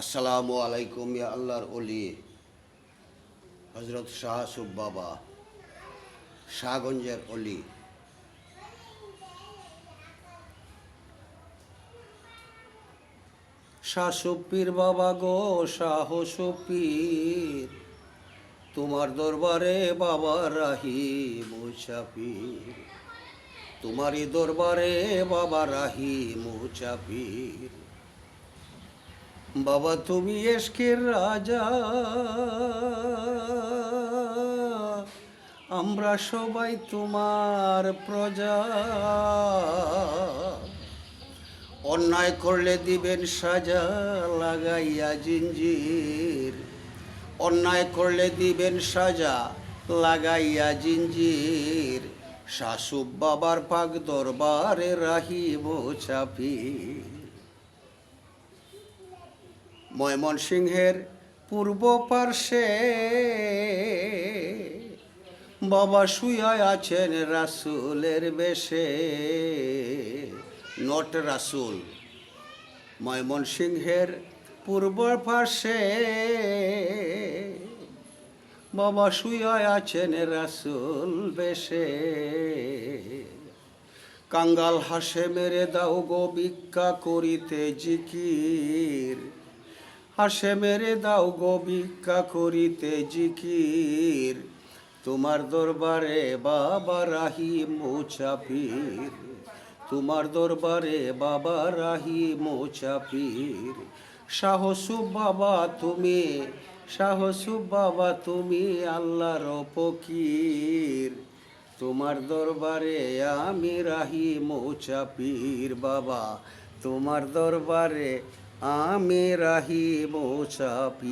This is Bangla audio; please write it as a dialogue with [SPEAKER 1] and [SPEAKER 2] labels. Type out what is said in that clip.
[SPEAKER 1] আসসালামু আলাইকুম ইয়া আল্লাহর অলি হজরত শাহ সুব বাবা শাহগঞ্জের অলি। শাহ সুপীর বাবা গো শাহ সুপীর, তোমার দরবারে বাবা রাহি মুসাফির। তোমারই দরবারে বাবা রাহি মুসাফির। বাবা তুমি এশকের রাজা, আমরা সবাই তোমার প্রজা। অন্যায় করলে দিবেন সাজা লাগাইয়া জিঞ্জির। অন্যায় করলে দিবেন সাজা লাগাইয়া জিঞ্জির। শাসুব বাবার পাক দরবারে রাহি মুসাফির। ময়মনসিংহের পূর্ব পার্শ্বে বাবা শুয়া আছেন রাসূলের বেশে। নট রাসূল। ময়মনসিংহের পূর্ব পার্শ্বে বাবা শুয়া আছেন রাসূল বেশে। কাঙ্গাল হাসে মেরে দাও গো ভিক্ষা করিতে জিকির। হাসে মেরে দাও গো ভিক্ষা করিতে জিকির। তোমার দরবারে বাবা রাহি মুসাফির। তোমার দরবারে বাবা রাহি মুসাফির। শাহ সুব বাবা তুমি, শাহ সুব বাবা তুমি আল্লাহর ফকির। তোমার দরবারে আমি রাহি মুসাফির। বাবা তোমার দরবারে আমি রাহি মুসাফির।